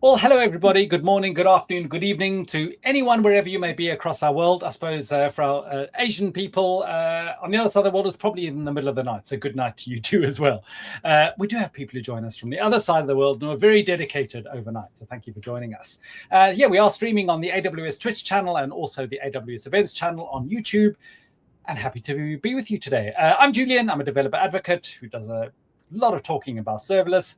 Well, hello, everybody. Good morning, good afternoon, good evening to anyone, wherever you may be across our world. I suppose for our Asian people on the other side of the world, it's probably in the middle of the night. So good night to you too as well. We do have people who join us from the other side of the world and are very dedicated overnight. So thank you for joining us. We are streaming on the AWS Twitch channel and also the AWS Events channel on YouTube. And happy to be with you today. I'm Julian. I'm a developer advocate who does a lot of talking about serverless.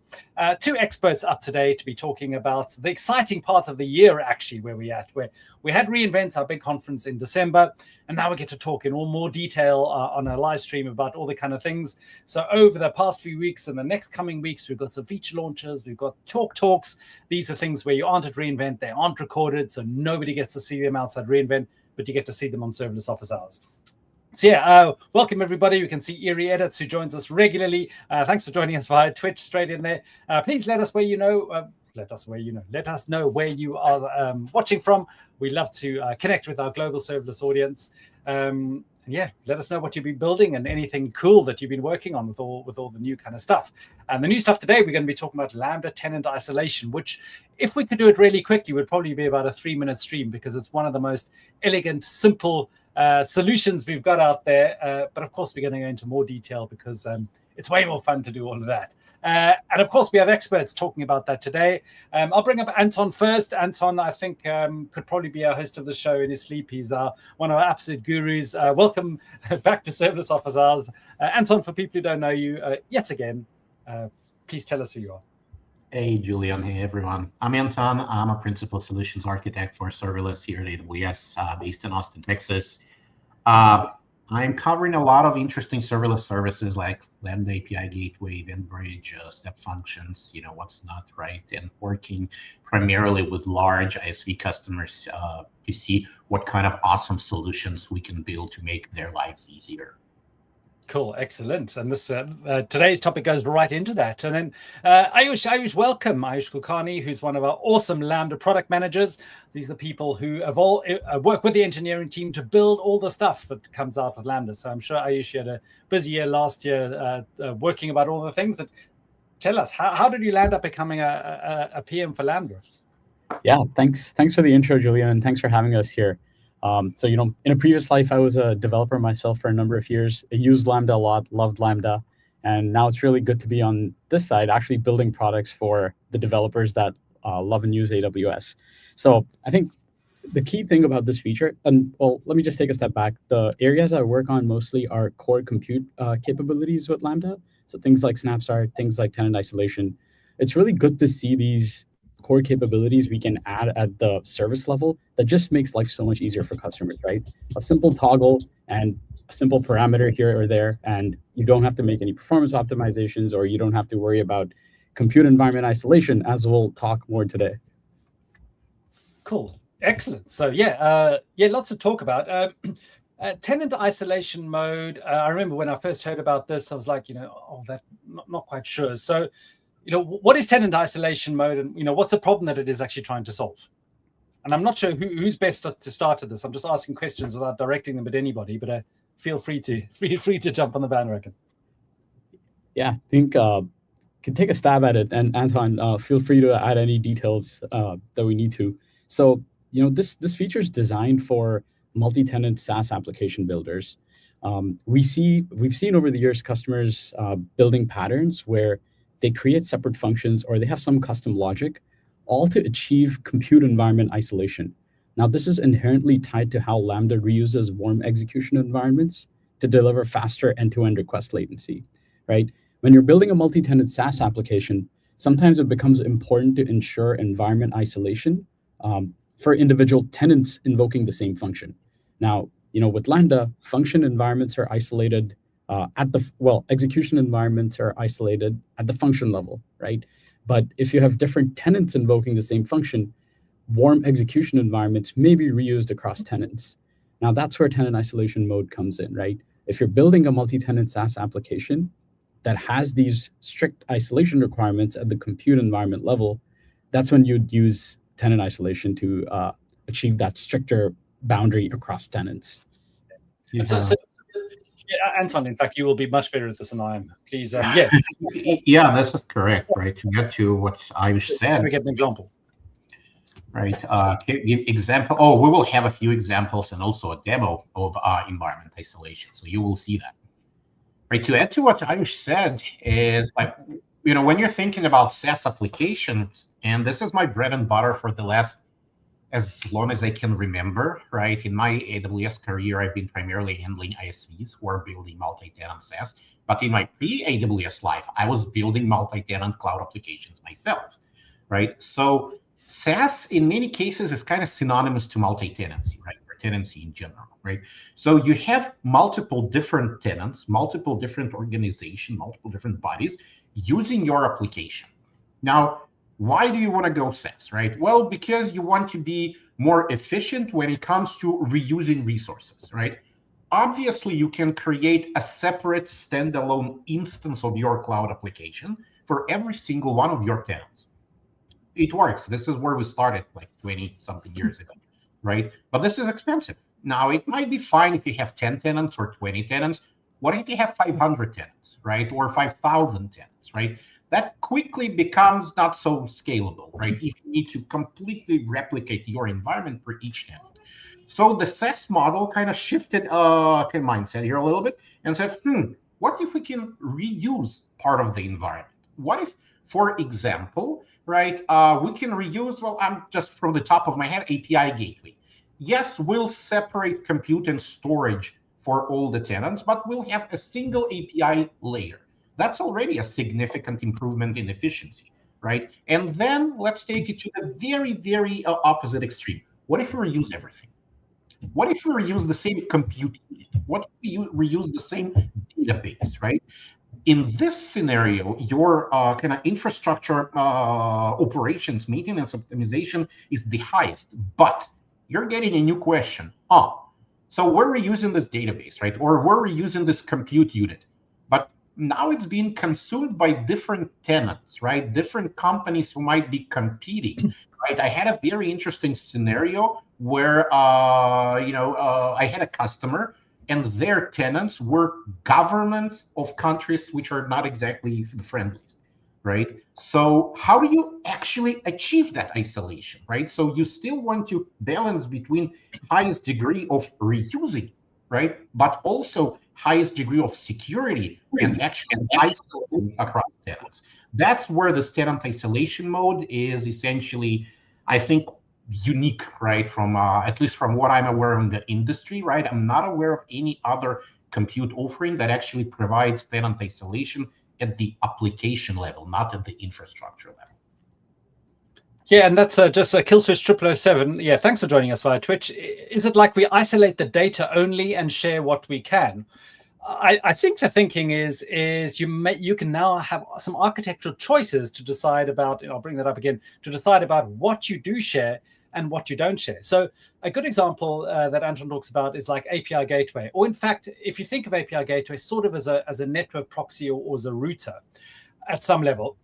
Two experts up today to be talking about the exciting part of the year, actually, where we had reInvent, our big conference in December, and now we get to talk in all more detail on a live stream about all the kind of things. So over the past few weeks and the next coming weeks, we've got some feature launches, we've got talks. These are things where you aren't at reInvent, they aren't recorded, so nobody gets to see them outside reInvent, but you get to see them on Serverless Office Hours. So welcome everybody. We can see Erie Edits who joins us regularly. Thanks for joining us via Twitch straight in there. Please let us know where you are watching from. We love to connect with our global serverless audience. Let us know what you've been building and anything cool that you've been working on with all the new kind of stuff. And the new stuff today, we're going to be talking about Lambda tenant isolation, which if we could do it really quickly, would probably be about a 3-minute stream because it's one of the most elegant, simple solutions we've got out there. But of course, we're going to go into more detail because it's way more fun to do all of that. And of course, we have experts talking about that today. I'll bring up Anton first. Anton, I think, could probably be our host of the show in his sleep. He's one of our absolute gurus. Welcome back to Serverless Office Hours. Anton, for people who don't know you, yet again, please tell us who you are. Hey, Julian. Hey, everyone. I'm Anton. I'm a principal solutions architect for serverless here at AWS, based in Austin, Texas. I'm covering a lot of interesting serverless services like Lambda API Gateway, Event Bridge, step functions, what's not, right? And working primarily with large ISV customers to see what kind of awesome solutions we can build to make their lives easier. Cool, excellent. And this today's topic goes right into that. And then Ayush, welcome. Ayush Kulkarni, who's one of our awesome Lambda product managers. These are the people who have all work with the engineering team to build all the stuff that comes out with Lambda. So I'm sure Ayush had a busy year last year working about all the things. But tell us, how did you land up becoming a PM for Lambda? Yeah, thanks for the intro, Julian, and thanks for having us here. In a previous life, I was a developer myself for a number of years. I used Lambda a lot, loved Lambda, and now it's really good to be on this side, actually building products for the developers that love and use AWS. So I think the key thing about this feature, let me just take a step back. The areas I work on mostly are core compute capabilities with Lambda. So things like Snapstart, things like tenant isolation. It's really good to see these core capabilities we can add at the service level that just makes life so much easier for customers, right? A simple toggle and a simple parameter here or there, and you don't have to make any performance optimizations, or you don't have to worry about compute environment isolation, as we'll talk more today. Cool, excellent. So lots to talk about. Tenant isolation mode. I remember when I first heard about this, I was like, not quite sure. So, what is tenant isolation mode, and what's the problem that it is actually trying to solve? And I'm not sure who's best to start at this. I'm just asking questions without directing them at anybody, but feel free to jump on the bandwagon. Yeah, I think can take a stab at it, and Anton, feel free to add any details that we need to. So, this feature is designed for multi-tenant SaaS application builders. We've seen over the years customers building patterns where they create separate functions or they have some custom logic, all to achieve compute environment isolation. Now, this is inherently tied to how Lambda reuses warm execution environments to deliver faster end-to-end request latency, right? When you're building a multi-tenant SaaS application, sometimes it becomes important to ensure environment isolation for individual tenants invoking the same function. Now, with Lambda, function environments are isolated execution environments are isolated at the function level, right? But if you have different tenants invoking the same function, warm execution environments may be reused across tenants. Now, that's where tenant isolation mode comes in, right? If you're building a multi-tenant SaaS application that has these strict isolation requirements at the compute environment level, that's when you'd use tenant isolation to achieve that stricter boundary across tenants. Anton, in fact, you will be much better at this than I am. Please, Yeah, this is correct, right? To get to what Ayush said. Let me get an example. right? Can give example. Oh, we will have a few examples and also a demo of environment isolation, so you will see that. Right. To add to what Ayush said is like, when you're thinking about SaaS applications, and this is my bread and butter for the last as long as I can remember, right? In my AWS career, I've been primarily handling ISVs who are building multi-tenant SaaS. But in my pre-AWS life, I was building multi-tenant cloud applications myself, right? So SaaS, in many cases, is kind of synonymous to multi-tenancy, right? Or tenancy in general, right? So you have multiple different tenants, multiple different organizations, multiple different bodies using your application. Now, why do you want to go SaaS, right? Well, because you want to be more efficient when it comes to reusing resources, right? Obviously, you can create a separate standalone instance of your cloud application for every single one of your tenants. It works. This is where we started like 20-something years ago, right? But this is expensive. Now, it might be fine if you have 10 tenants or 20 tenants. What if you have 500 tenants, right? Or 5,000 tenants, right? That quickly becomes not so scalable, right? If you need to completely replicate your environment for each tenant. So the SaaS model kind of shifted mindset here a little bit and said, what if we can reuse part of the environment? What if, for example, right, we can reuse, well, I'm just from the top of my head, API gateway. Yes, we'll separate compute and storage for all the tenants, but we'll have a single API layer. That's already a significant improvement in efficiency, right? And then let's take it to the very, very opposite extreme. What if we reuse everything? What if we reuse the same compute unit? What if we reuse the same database, right? In this scenario, your kind of infrastructure operations, maintenance, optimization is the highest, but you're getting a new question. So we're reusing this database, right? Or we're reusing this compute unit, but now it's being consumed by different tenants, right? Different companies who might be competing, right? I had a very interesting scenario where, I had a customer and their tenants were governments of countries which are not exactly the friendliest, right? So how do you actually achieve that isolation, right? So you still want to balance between highest degree of reusing, right? But also highest degree of security and actually isolating across tenants. That's where the tenant isolation mode is essentially, I think, unique, right? From at least from what I'm aware of in the industry, right? I'm not aware of any other compute offering that actually provides tenant isolation at the application level, not at the infrastructure level. Yeah, and that's just Killswitch 007. Yeah, thanks for joining us via Twitch. Is it like we isolate the data only and share what we can? I think the thinking is you can now have some architectural choices to decide about, I'll bring that up again, to decide about what you do share and what you don't share. So a good example that Anton talks about is like API gateway, or in fact, if you think of API gateway sort of as a network proxy or as a router at some level,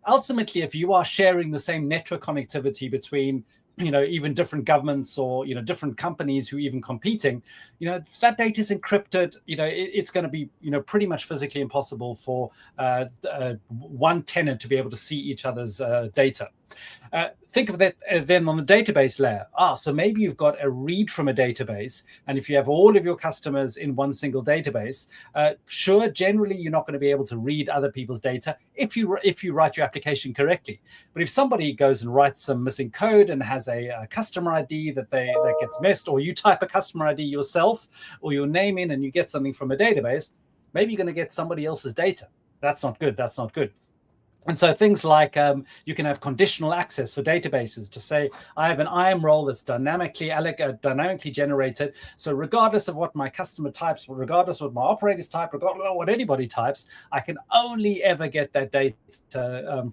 ultimately, if you are sharing the same network connectivity between even different governments or different companies who are even competing, that data is encrypted. It's going to be pretty much physically impossible for one tenant to be able to see each other's data. Think of that then on the database layer. So maybe you've got a read from a database, and if you have all of your customers in one single database, sure, generally you're not going to be able to read other people's data if you write your application correctly. But if somebody goes and writes some missing code and has a customer ID that gets missed, or you type a customer ID yourself or your name in and you get something from a database, maybe you're going to get somebody else's data. That's not good. That's not good. And so things like you can have conditional access for databases to say, I have an IAM role that's dynamically generated. So regardless of what my customer types, regardless of what my operators type, regardless of what anybody types, I can only ever get that data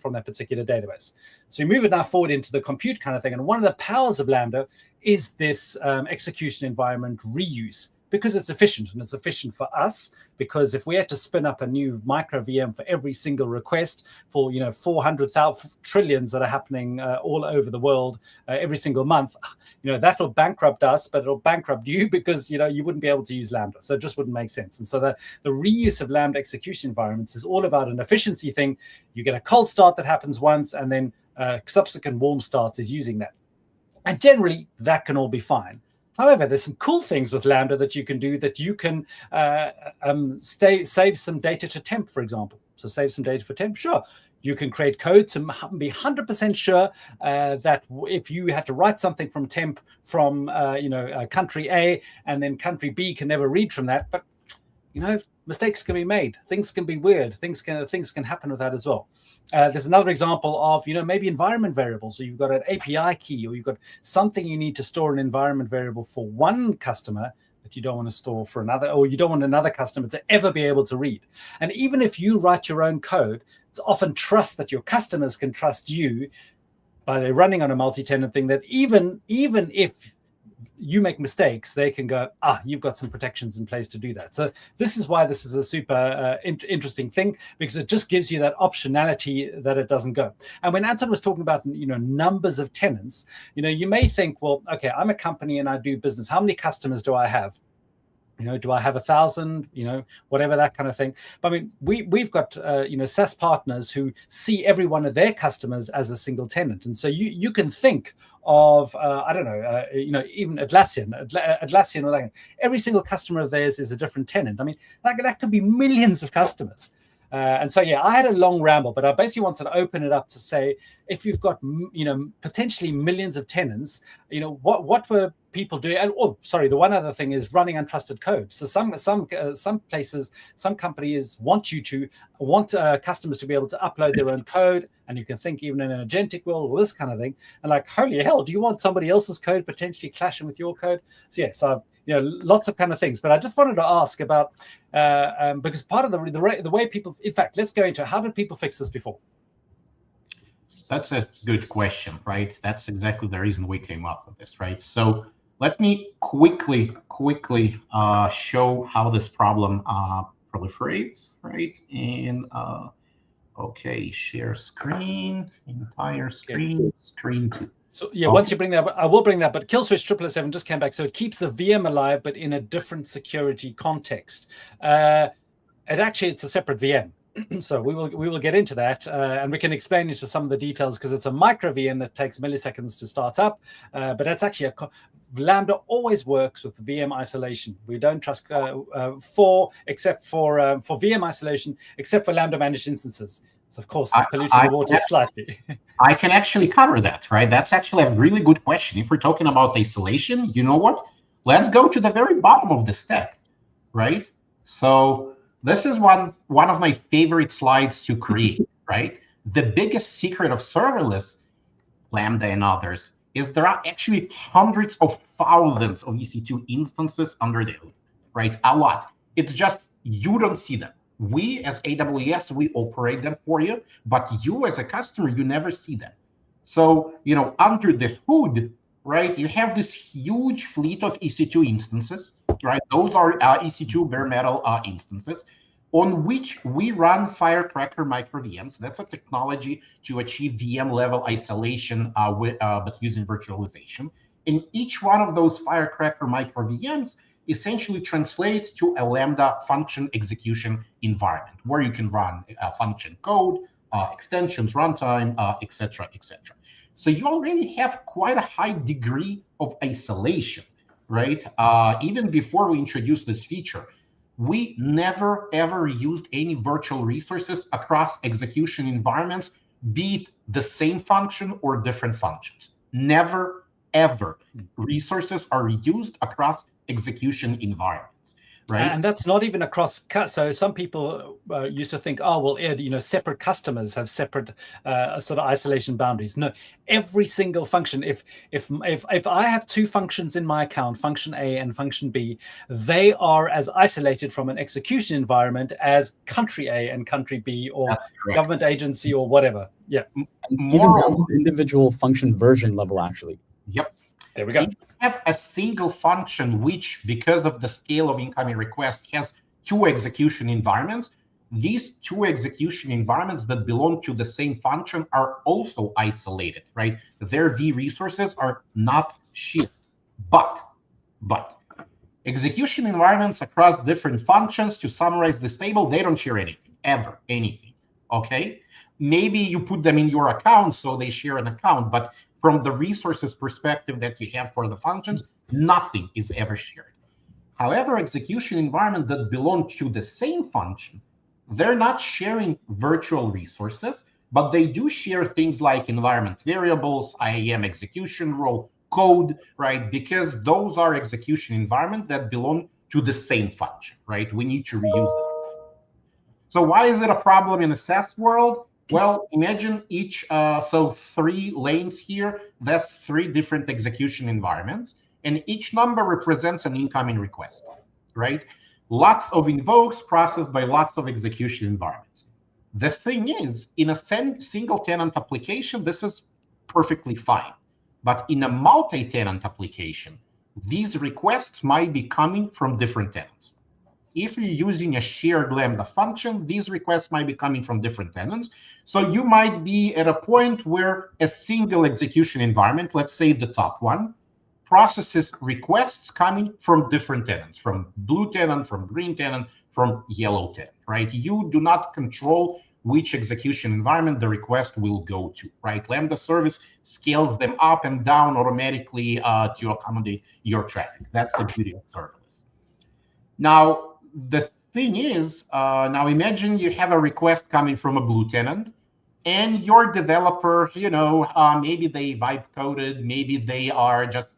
from that particular database. So you move it now forward into the compute kind of thing. And one of the powers of Lambda is this execution environment reuse, because it's efficient, and it's efficient for us, because if we had to spin up a new micro VM for every single request for 400,000 trillions that are happening all over the world every single month, that'll bankrupt us, but it'll bankrupt you because you wouldn't be able to use Lambda, so it just wouldn't make sense. And so the reuse of Lambda execution environments is all about an efficiency thing. You get a cold start that happens once, and then subsequent warm starts is using that. And generally, that can all be fine. However, there's some cool things with Lambda that you can do, that you can save some data to temp, for example. So save some data for temp, sure. You can create code to be 100% sure that if you had to write something from temp from country A, and then country B can never read from that, but mistakes can be made, things can be weird, things can happen with that as well. There's another example of maybe environment variables. So you've got an API key, or you've got something you need to store an environment variable for one customer that you don't want to store for another, or you don't want another customer to ever be able to read. And even if you write your own code, it's often trust that your customers can trust you by running on a multi-tenant thing, that even if you make mistakes, they can go, you've got some protections in place to do that. So this is why this is a super interesting thing, because it just gives you that optionality that it doesn't go. And when Anton was talking about numbers of tenants, you may think, well, okay, I'm a company and I do business. How many customers do I have? Do I have 1,000? Whatever, that kind of thing. But I mean, we've got SaaS partners who see every one of their customers as a single tenant, and so you can think of I don't know, even Atlassian, or like, every single customer of theirs is a different tenant. I mean, that could be millions of customers. And so, yeah, I had a long ramble, but I basically wanted to open it up to say, if you've got, potentially millions of tenants, what were people doing? And the one other thing is running untrusted code. So some places, some companies want customers to be able to upload their own code, and you can think even in an agentic world, or this kind of thing. And like, holy hell, do you want somebody else's code potentially clashing with your code? So yeah, so lots of kind of things. But I just wanted to ask about, because part of the way people, in fact, let's go into how did people fix this before? That's a good question, right? That's exactly the reason we came up with this, right? So let me quickly show how this problem proliferates, right? And okay, share screen, entire screen, screen 2. So yeah, once you bring that, I will bring that, but kill switch 007 just came back. So it keeps the VM alive, but in a different security context. It's a separate VM. So we will get into that, and we can explain into some of the details, because it's a micro VM that takes milliseconds to start up. But that's actually Lambda always works with VM isolation. We don't trust except for VM isolation, except for Lambda managed instances. So of course, polluting the water slightly. I can actually cover that, right? That's actually a really good question. If we're talking about isolation, you know what? Let's go to the very bottom of the stack, right? So this is one of my favorite slides to create, right? The biggest secret of serverless, Lambda and others, is there are actually hundreds of thousands of EC2 instances under the hood, right? A lot. It's just you don't see them. We as AWS, we operate them for you, but you as a customer, you never see them. So, under the hood, right, you have this huge fleet of EC2 instances, right? Those are EC2 bare metal instances on which we run Firecracker micro VMs. That's a technology to achieve VM level isolation but using virtualization. And each one of those Firecracker micro VMs essentially translates to a Lambda function execution environment where you can run function code, extensions, runtime, etc., etc. So you already have quite a high degree of isolation, right? Even before we introduced this feature, we never ever used any virtual resources across execution environments, be it the same function or different functions. Never ever resources are reused across execution environments, right? And that's not even across cut. So some people used to think, separate customers have separate sort of isolation boundaries. No, every single function. If I have two functions in my account, function A and function B, they are as isolated from an execution environment as country A and country B, or government agency, or whatever. Yeah, more individual function version level, actually. Yep. There we go. You have a single function which, because of the scale of incoming requests, has two execution environments. These two execution environments that belong to the same function are also isolated, right? Their V resources are not shared. But execution environments across different functions, to summarize this table, they don't share anything, ever, anything, okay? Maybe you put them in your account, so they share an account, but from the resources perspective that you have for the functions, nothing is ever shared. However, execution environments that belong to the same function, they're not sharing virtual resources, but they do share things like environment variables, IAM execution role, code, right? Because those are execution environments that belong to the same function, right? We need to reuse them. So why is it a problem in the SaaS world? Well, imagine so 3 lanes here, that's 3 different execution environments, and each number represents an incoming request, right? Lots of invokes processed by lots of execution environments. The thing is, in a single tenant application, this is perfectly fine. But in a multi-tenant application, these requests might be coming from different tenants. If you're using a shared Lambda function, these requests might be coming from different tenants. So you might be at a point where a single execution environment, let's say the top one, processes requests coming from different tenants, from blue tenant, from green tenant, from yellow tenant, right? You do not control which execution environment the request will go to, right? Lambda service scales them up and down automatically to accommodate your traffic. That's the beauty of serverless. Now, the thing is, now imagine you have a request coming from a blue tenant, and your developer, maybe they vibe coded, maybe they are just,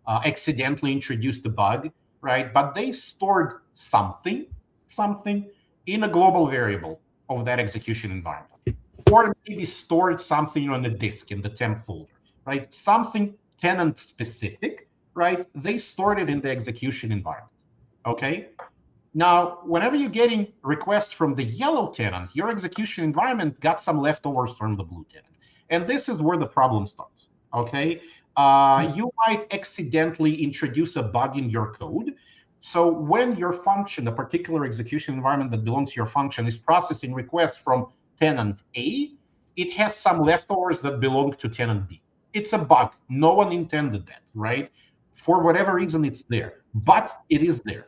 accidentally introduced a bug, right? But they stored something in a global variable of that execution environment, or maybe stored something on the disk in the temp folder, right? Something tenant specific, right? They stored it in the execution environment, okay? Now, whenever you're getting requests from the yellow tenant, your execution environment got some leftovers from the blue tenant. And this is where the problem starts, okay? You might accidentally introduce a bug in your code. So when your function, a particular execution environment that belongs to your function, is processing requests from tenant A, it has some leftovers that belong to tenant B. It's a bug. No one intended that, right? For whatever reason, it's there, but it is there.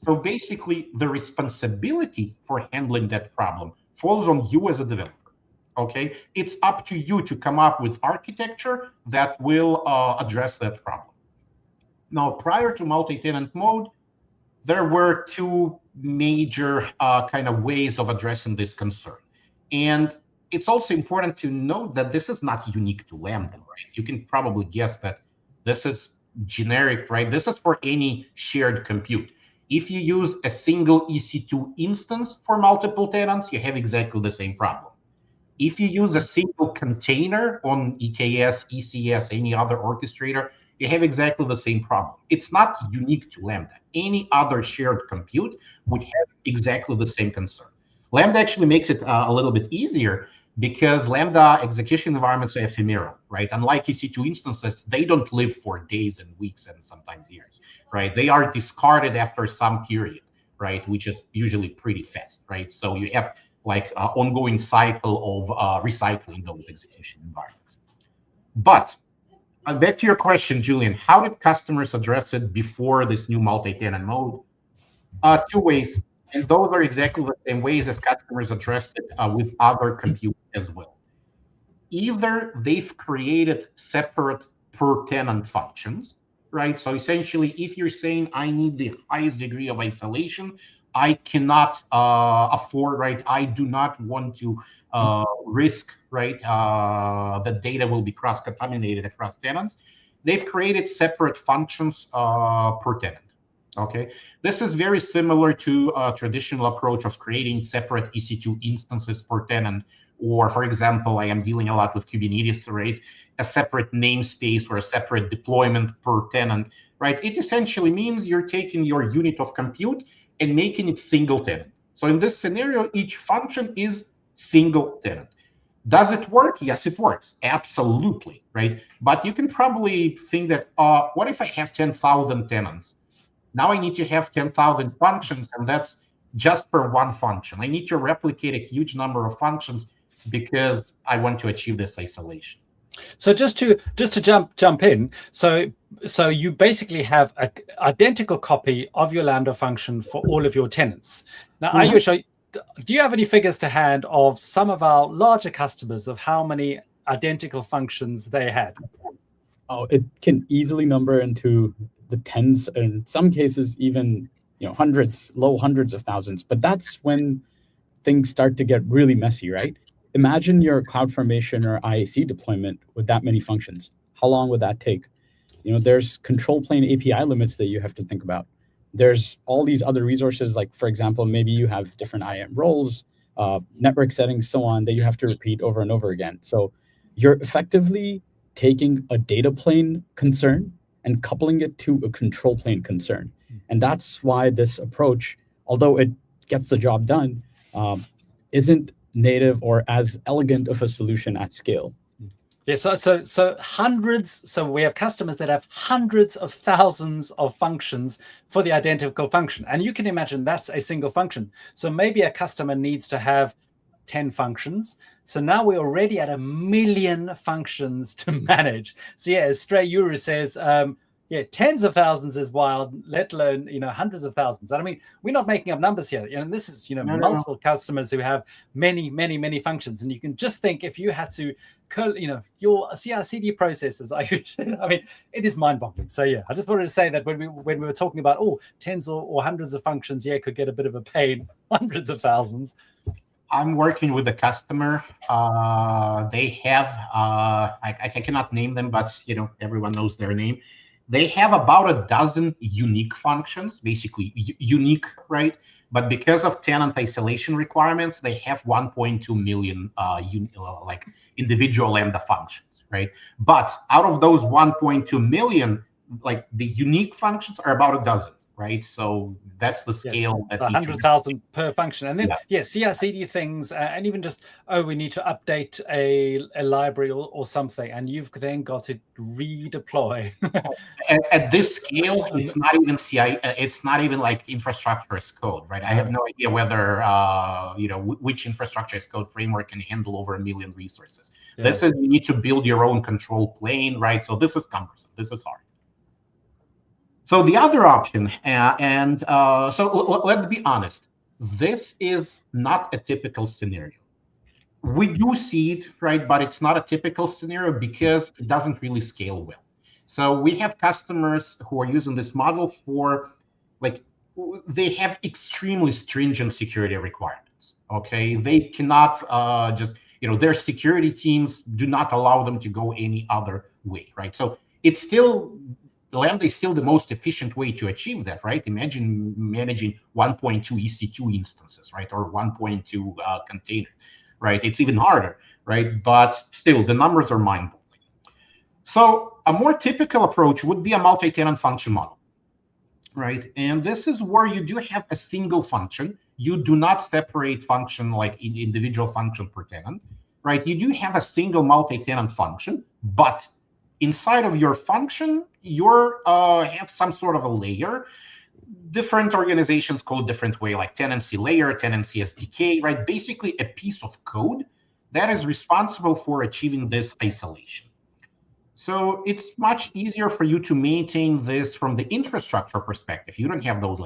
So basically, the responsibility for handling that problem falls on you as a developer, okay? It's up to you to come up with architecture that will address that problem. Now, prior to multi-tenant mode, there were 2 major kind of ways of addressing this concern. And it's also important to note that this is not unique to Lambda, right? You can probably guess that this is generic, right? This is for any shared compute. If you use a single EC2 instance for multiple tenants, you have exactly the same problem. If you use a single container on EKS, ECS, any other orchestrator, you have exactly the same problem. It's not unique to Lambda. Any other shared compute would have exactly the same concern. Lambda actually makes it a little bit easier because Lambda execution environments are ephemeral, right? Unlike EC2 instances, they don't live for days and weeks and sometimes years, right? They are discarded after some period, right? Which is usually pretty fast, right? So you have like an ongoing cycle of recycling those execution environments. But back to your question, Julian, how did customers address it before this new multi-tenant mode? 2 ways. And those are exactly the same ways as customers addressed it with other compute as well. Either they've created separate per tenant functions, right? So essentially, if you're saying I need the highest degree of isolation, I cannot afford, right? I do not want to risk, right? The data will be cross-contaminated across tenants. They've created separate functions per tenant. Okay, this is very similar to a traditional approach of creating separate EC2 instances per tenant, or for example, I am dealing a lot with Kubernetes, right? A separate namespace or a separate deployment per tenant, right? It essentially means you're taking your unit of compute and making it single tenant. So in this scenario, each function is single tenant. Does it work? Yes, it works. Absolutely, right? But you can probably think that, what if I have 10,000 tenants? Now I need to have 10,000 functions, and that's just per one function. I need to replicate a huge number of functions because I want to achieve this isolation. So just to jump in, so you basically have an identical copy of your Lambda function for all of your tenants. Now, Ayush, do you have any figures to hand of some of our larger customers of how many identical functions they had? Oh, it can easily number into the tens, and in some cases even hundreds, low hundreds of thousands. But that's when things start to get really messy, right? Imagine your CloudFormation or IAC deployment with that many functions. How long would that take? There's control plane API limits that you have to think about. There's all these other resources, like, for example, maybe you have different IAM roles, network settings, so on, that you have to repeat over and over again. So you're effectively taking a data plane concern and coupling it to a control plane concern. And that's why this approach, although it gets the job done, isn't native or as elegant of a solution at scale. Yeah, so hundreds. So we have customers that have hundreds of thousands of functions for the identical function, and you can imagine that's a single function. So maybe a customer needs to have 10 functions. So now we're already at 1 million functions to manage. So yeah, as Stray Yuru says, tens of thousands is wild, let alone hundreds of thousands. And I mean, we're not making up numbers here. This is multiple customers who have many functions, and you can just think if you had to, your CI/CD processes. I mean, it is mind-boggling. So yeah, I just wanted to say that when we were talking about tens or hundreds of functions, it could get a bit of a pain. Hundreds of thousands. I'm working with a customer. They have I cannot name them, but everyone knows their name. They have about a dozen unique functions, basically unique, right? But because of tenant isolation requirements, they have 1.2 million like individual Lambda functions, right? But out of those 1.2 million, like the unique functions are about a dozen, right? So that's the scale. So 100,000 per function. And then, CI/CD things, and even just, we need to update a library or something, and you've then got to redeploy. At this scale, it's not even CI. It's not even like infrastructure as code, right? I have no idea whether which infrastructure as code framework can handle over 1 million resources. Yeah. This is, you need to build your own control plane, right? So this is cumbersome. This is hard. So the other option, so let's be honest, this is not a typical scenario. We do see it, right? But it's not a typical scenario because it doesn't really scale well. So we have customers who are using this model for, they have extremely stringent security requirements, okay? They cannot just, their security teams do not allow them to go any other way, right? So it's still, Lambda is still the most efficient way to achieve that, right? Imagine managing 1.2 EC2 instances, right? Or 1.2 container, right? It's even harder, right? But still, the numbers are mind-boggling. So a more typical approach would be a multi-tenant function model, right? And this is where you do have a single function. You do not separate function like individual function per tenant, right? You do have a single multi-tenant function, but inside of your function, you have some sort of a layer. Different organizations call it different way, like tenancy layer, tenancy SDK, right? Basically a piece of code that is responsible for achieving this isolation. So it's much easier for you to maintain this from the infrastructure perspective. You don't have those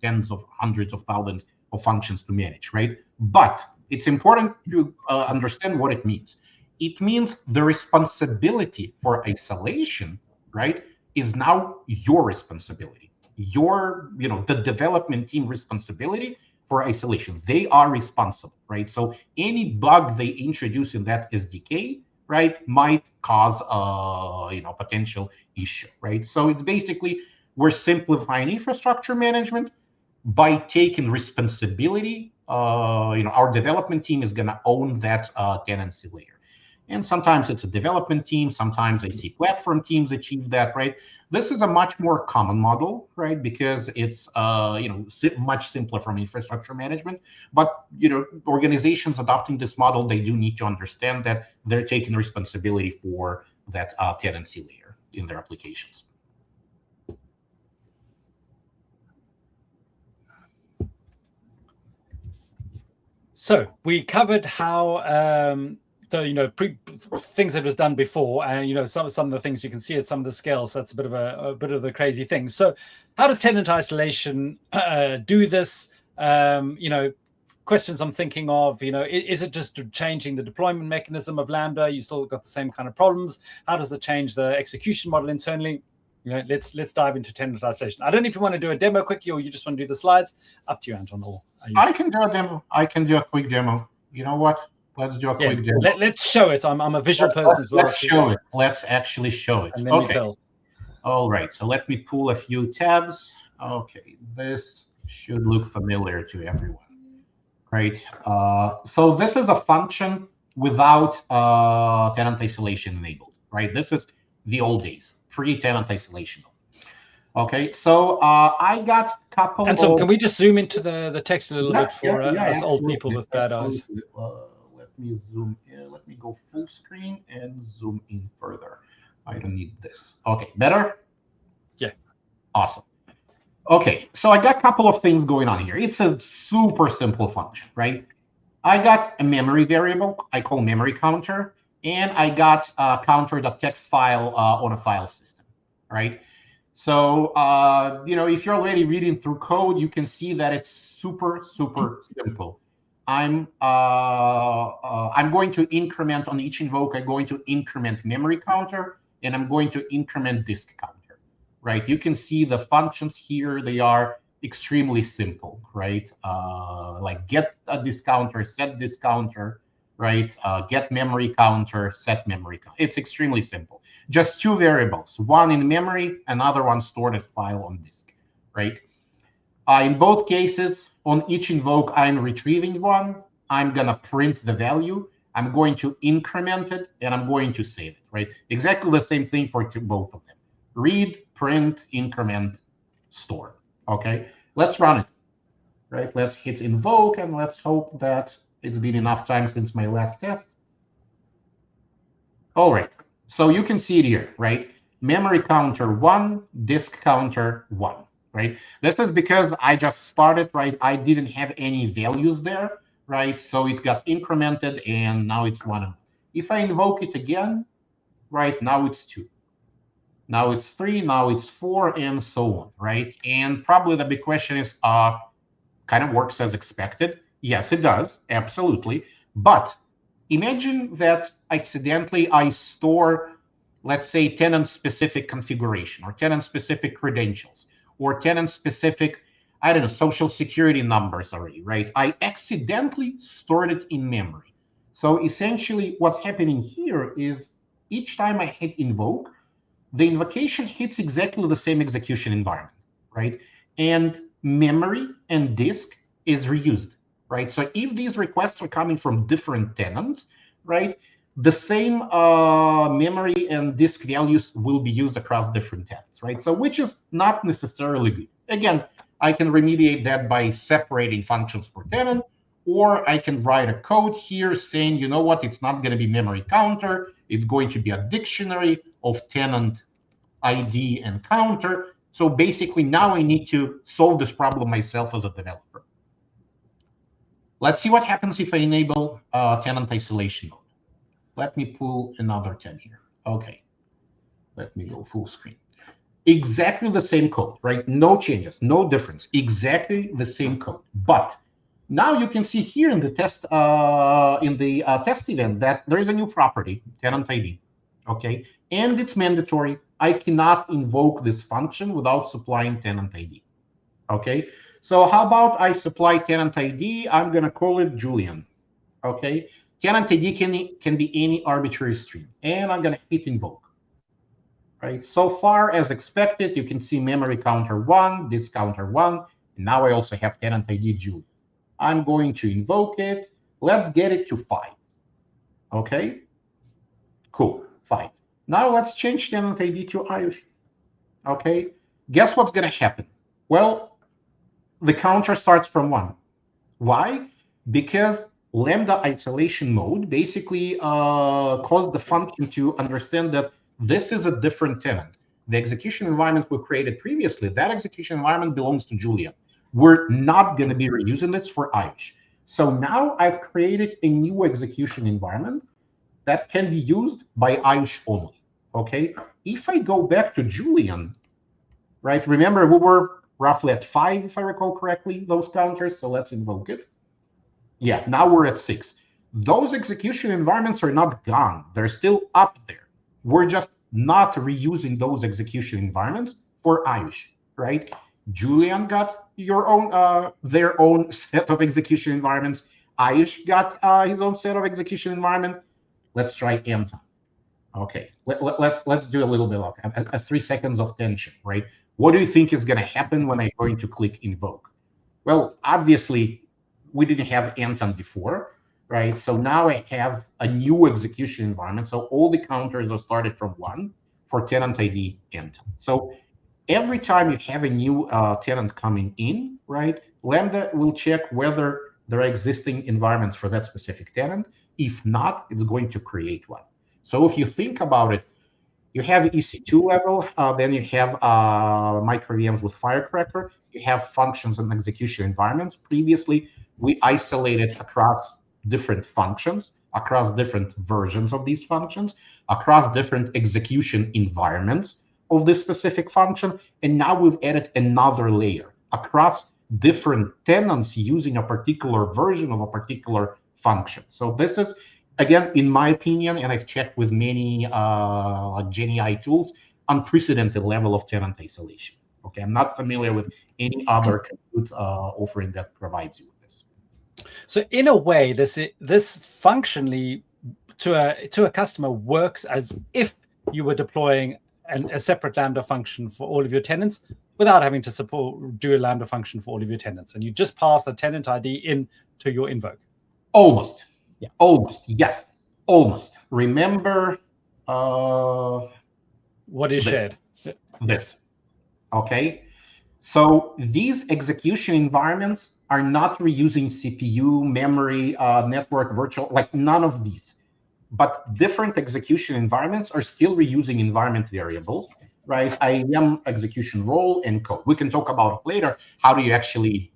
tens of hundreds of thousands of functions to manage, right? But it's important to understand what it means. It means the responsibility for isolation, right, is now your responsibility. The development team responsibility for isolation. They are responsible, right? So any bug they introduce in that SDK, right, might cause a potential issue, right? So it's basically, we're simplifying infrastructure management by taking responsibility. Our development team is going to own that tenancy layer. And sometimes it's a development team. Sometimes I see platform teams achieve that, right? This is a much more common model, right? Because it's much simpler from infrastructure management. But organizations adopting this model, they do need to understand that they're taking responsibility for that tenancy layer in their applications. So we covered how things that was done before, and some of the things you can see at some of the scales. That's a bit of the crazy thing. So how does tenant isolation do this? questions I'm thinking of, is it just changing the deployment mechanism of Lambda? You still got the same kind of problems. How does it change the execution model internally? Let's dive into tenant isolation. I don't know if you want to do a demo quickly or you just want to do the slides. Up to you, Anton. I can do a demo. I can do a quick demo. You know what? Let's do a quick demo. Let's show it. I'm a visual person as well. Let's show it. Let's actually show it. And then we tell. All right. So let me pull a few tabs. Okay. This should look familiar to everyone. Right. So this is a function without tenant isolation enabled. Right. This is the old days, pre-tenant isolation. Okay. So I got a couple. And so can we just zoom into the text a little bit for us old people with bad eyes? Let me zoom in. Let me go full screen and zoom in further. I don't need this. Okay, better? Yeah. Awesome. Okay, so I got a couple of things going on here. It's a super simple function, right? I got a memory variable I call memory counter, and I got a counter.txt file on a file system, right? So, if you're already reading through code, you can see that it's super simple. I'm going to increment on each invoke. I'm going to increment memory counter, and I'm going to increment disk counter, right? You can see the functions here. They are extremely simple, right? Like get a disk counter, set disk counter, right? Get memory counter, set memory counter. It's extremely simple. Just two variables, one in memory, another one stored as file on disk, right? In both cases, on each invoke, I'm retrieving one. I'm going to print the value. I'm going to increment it, and I'm going to save it, right? Exactly the same thing for both of them. Read, print, increment, store, okay? Let's run it, right? Let's hit invoke, and let's hope that it's been enough time since my last test. All right, so you can see it here, right? Memory counter 1, disk counter 1. Right. This is because I just started, right? I didn't have any values there, right? So it got incremented and now it's 1. If I invoke it again, right, now it's 2. Now it's 3, now it's 4, and so on, right? And probably the big question is, kind of works as expected. Yes, it does, absolutely. But imagine that accidentally I store, let's say, tenant-specific configuration or tenant-specific credentials, or tenant-specific, I don't know, social security numbers already, right? I accidentally stored it in memory. So essentially what's happening here is each time I hit invoke, the invocation hits exactly the same execution environment, right? And memory and disk is reused, right? So if these requests are coming from different tenants, right, the same memory and disk values will be used across different tenants, right? So which is not necessarily good. Again, I can remediate that by separating functions per tenant, or I can write a code here saying, you know what, it's not going to be memory counter. It's going to be a dictionary of tenant ID and counter. So basically now I need to solve this problem myself as a developer. Let's see what happens if I enable tenant isolation mode. Let me pull another tab here. Okay, let me go full screen. Exactly the same code, right? No changes, no difference. Exactly the same code. But now you can see here in the test test event that there is a new property, tenant ID. Okay, and it's mandatory. I cannot invoke this function without supplying tenant ID. Okay, so how about I supply tenant ID? I'm gonna call it Julian. Okay. Tenant ID can be any arbitrary string, and I'm going to hit invoke. Right. So far as expected, you can see memory counter 1, disk counter 1, and now I also have tenant ID Julian. I'm going to invoke it. Let's get it to 5. Okay. Cool. 5. Now let's change tenant ID to Ayush. Okay. Guess what's going to happen? Well, the counter starts from 1. Why? Because Lambda isolation mode basically caused the function to understand that this is a different tenant. The execution environment we created previously, that execution environment belongs to Julian. We're not going to be reusing this for Ayush. So now I've created a new execution environment that can be used by Ayush only. Okay. If I go back to Julian, right? Remember, we were roughly at 5, if I recall correctly, those counters. So let's invoke it. Yeah, now we're at 6. Those execution environments are not gone. They're still up there. We're just not reusing those execution environments for Ayush, right? Julian got their own set of execution environments. Ayush got his own set of execution environment. Let's try Anton. Okay, let's do a little bit of a 3 seconds of tension, right? What do you think is going to happen when I'm going to click invoke? Well, obviously, we didn't have Anton before, right? So now I have a new execution environment. So all the counters are started from 1 for tenant ID Anton. So every time you have a new tenant coming in, right, Lambda will check whether there are existing environments for that specific tenant. If not, it's going to create one. So if you think about it, you have EC2 level, then you have micro VMs with Firecracker, you have functions and execution environments. Previously, we isolated across different functions, across different versions of these functions, across different execution environments of this specific function. And now we've added another layer across different tenants using a particular version of a particular function. So this is, again, in my opinion, and I've checked with many GenAI tools, unprecedented level of tenant isolation. Okay, I'm not familiar with any other compute offering that provides you with this. So in a way, this functionally to a customer works as if you were deploying a separate Lambda function for all of your tenants without having to do a Lambda function for all of your tenants, and you just pass a tenant ID in to your invoke. Almost. Yeah. Almost. Yes. Almost. Remember what is shared? This. Okay. So these execution environments are not reusing CPU, memory, network, virtual, like none of these. But different execution environments are still reusing environment variables, right? IAM execution role and code. We can talk about it later. How do you actually,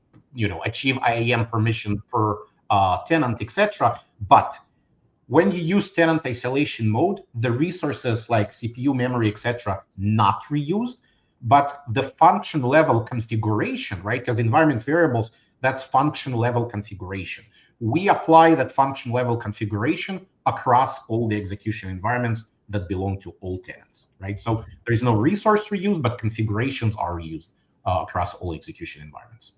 achieve IAM permission per tenant, etc. But when you use tenant isolation mode, the resources like CPU, memory, etc., not reused, but the function level configuration, right? Because environment variables, that's function level configuration. We apply that function level configuration across all the execution environments that belong to all tenants, right? So there's no resource reuse, but configurations are reused across all execution environments.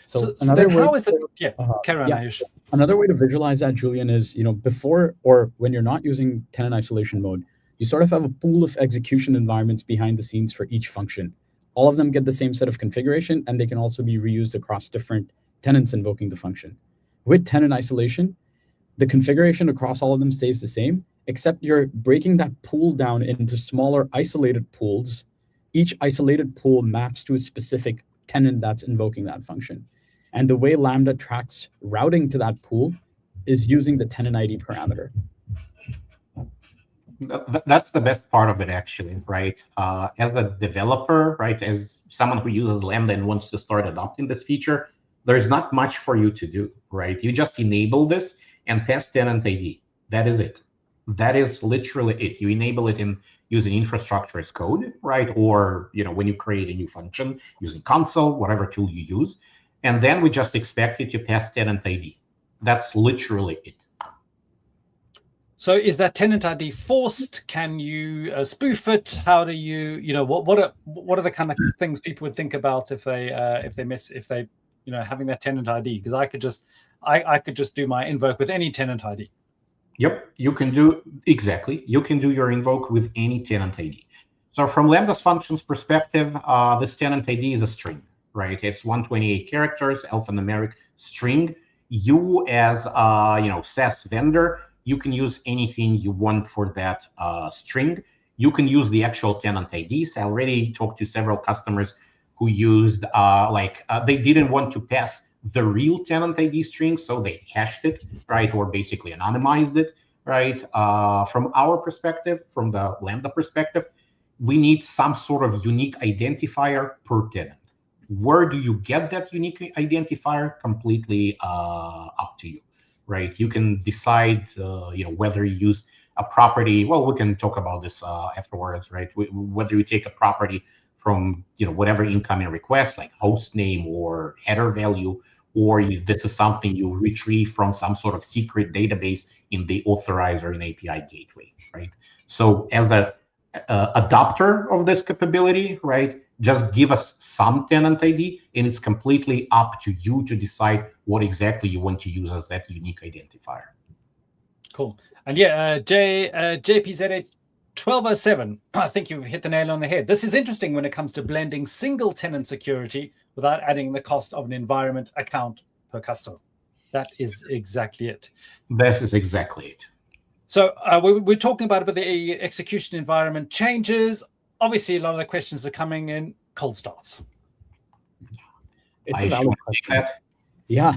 So another way, how is it? Yeah, carry on, Ayush. Another way to visualize that, Julian, is before or when you're not using tenant isolation mode, you sort of have a pool of execution environments behind the scenes for each function. All of them get the same set of configuration, and they can also be reused across different tenants invoking the function. With tenant isolation, the configuration across all of them stays the same, except you're breaking that pool down into smaller isolated pools. Each isolated pool maps to a specific tenant that's invoking that function. And the way Lambda tracks routing to that pool is using the tenant ID parameter. That's the best part of it, actually, right? As a developer, right, as someone who uses Lambda and wants to start adopting this feature, there's not much for you to do, right? You just enable this and pass tenant ID. That is it. That is literally it. You enable it in using infrastructure as code, right? Or when you create a new function using console, whatever tool you use, and then we just expect you to pass tenant ID. That's literally it. So is that tenant ID forced? Can you spoof it? How do you, what are the kind of things people would think about if they having that tenant ID? Because I could just do my invoke with any tenant ID. Yep, you can do exactly. You can do your invoke with any tenant ID. So from Lambda's functions perspective, this tenant ID is a string, right? It's 128 characters, alphanumeric string. You as SaaS vendor, you can use anything you want for that string. You can use the actual tenant IDs. I already talked to several customers who used they didn't want to pass the real tenant ID string, so they hashed it, right, or basically anonymized it, right? From our perspective, from the Lambda perspective, we need some sort of unique identifier per tenant. Where do you get that unique identifier? Completely up to you, right? You can decide, whether you use a property. Well, we can talk about this afterwards, right? Whether you take a property from, whatever incoming request, like host name or header value, or this is something you retrieve from some sort of secret database in the authorizer and API gateway, right? So as a adopter of this capability, right, just give us some tenant ID, and it's completely up to you to decide what exactly you want to use as that unique identifier. Cool. And yeah, JPZ 1207, I think you've hit the nail on the head. This is interesting when it comes to blending single tenant security without adding the cost of an environment account per customer. That is exactly it. This is exactly it. So we're talking about the execution environment changes. Obviously, a lot of the questions are coming in cold starts. It's a valid question. Yeah.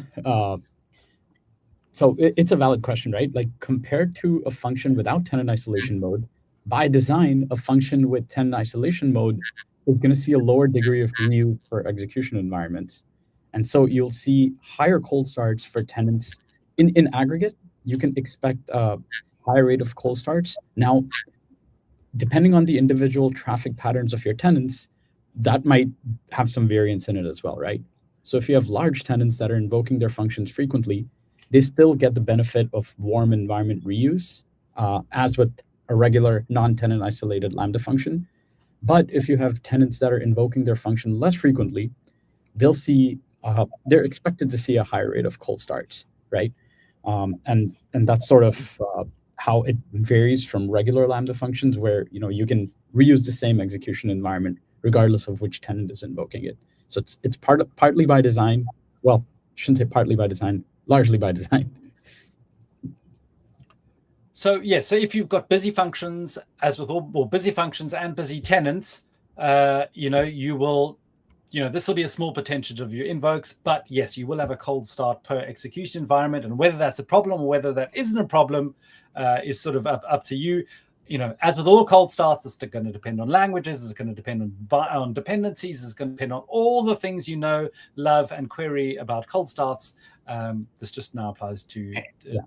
So it's a valid question, right? Like compared to a function without tenant isolation mode, by design, a function with tenant isolation mode is going to see a lower degree of reuse for execution environments. And so you'll see higher cold starts for tenants. In aggregate, you can expect a higher rate of cold starts. Now, depending on the individual traffic patterns of your tenants, that might have some variance in it as well, right? So if you have large tenants that are invoking their functions frequently, they still get the benefit of warm environment reuse, as with a regular non-tenant isolated Lambda function. But if you have tenants that are invoking their function less frequently, they'll see they're expected to see a higher rate of cold starts, right? And that's sort of how it varies from regular Lambda functions, where you can reuse the same execution environment regardless of which tenant is invoking it. So it's partly by design. Well, I shouldn't say partly by design, largely by design. So yeah, so if you've got busy functions, as with all busy functions and busy tenants, you will, this will be a small percentage of your invokes, but yes, you will have a cold start per execution environment, and whether that's a problem or whether that isn't a problem is sort of up to you. As with all cold starts, it's going to depend on languages, it's going to depend on dependencies, it's going to depend on all the things love, and query about cold starts. This just now applies to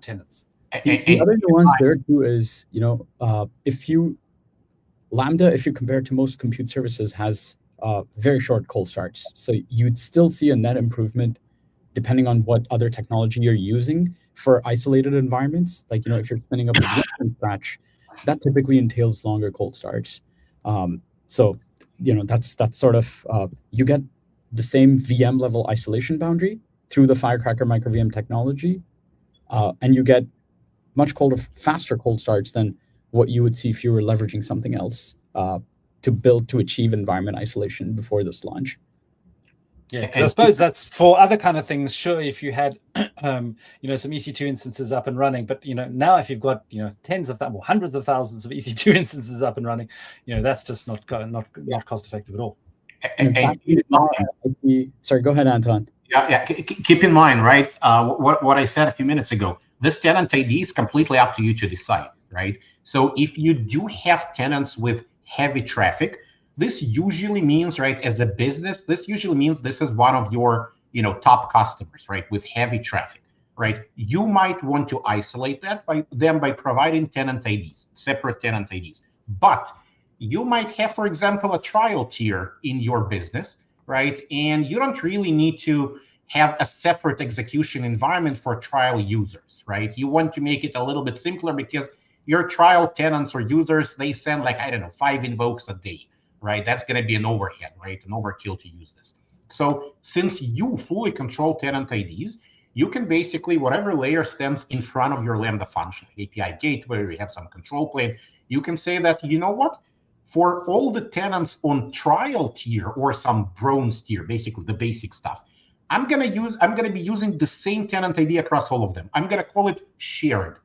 tenants. The other nuance there too is, if you compare it to most compute services, has very short cold starts. So you'd still see a net improvement depending on what other technology you're using for isolated environments. Like, if you're spinning up a VM from scratch, that typically entails longer cold starts. So, that's sort of, you get the same VM level isolation boundary through the Firecracker micro VM technology, and you get much faster cold starts than what you would see if you were leveraging something else to achieve environment isolation before this launch. Yeah, because I suppose that's for other kind of things. Sure, if you had, some EC2 instances up and running, but now if you've got tens of thousands, hundreds of thousands of EC2 instances up and running, that's just not cost effective at all. Sorry, go ahead, Anton. Yeah. Keep in mind, right? What I said a few minutes ago. This tenant ID is completely up to you to decide, right? So if you do have tenants with heavy traffic, this usually means, right, as a business, this usually means this is one of your, top customers, right, with heavy traffic, right? You might want to isolate that by providing tenant IDs, separate tenant IDs. But you might have, for example, a trial tier in your business, right? And you don't really need to have a separate execution environment for trial users, right? You want to make it a little bit simpler because your trial tenants or users, they send 5 invokes a day, right? That's going to be an overhead, right? An overkill to use this. So since you fully control tenant IDs, you can basically, whatever layer stands in front of your Lambda function, API gateway, we have some control plane, you can say that, for all the tenants on trial tier or some bronze tier, basically the basic stuff, I'm going to be using the same tenant ID across all of them. I'm going to call it shared.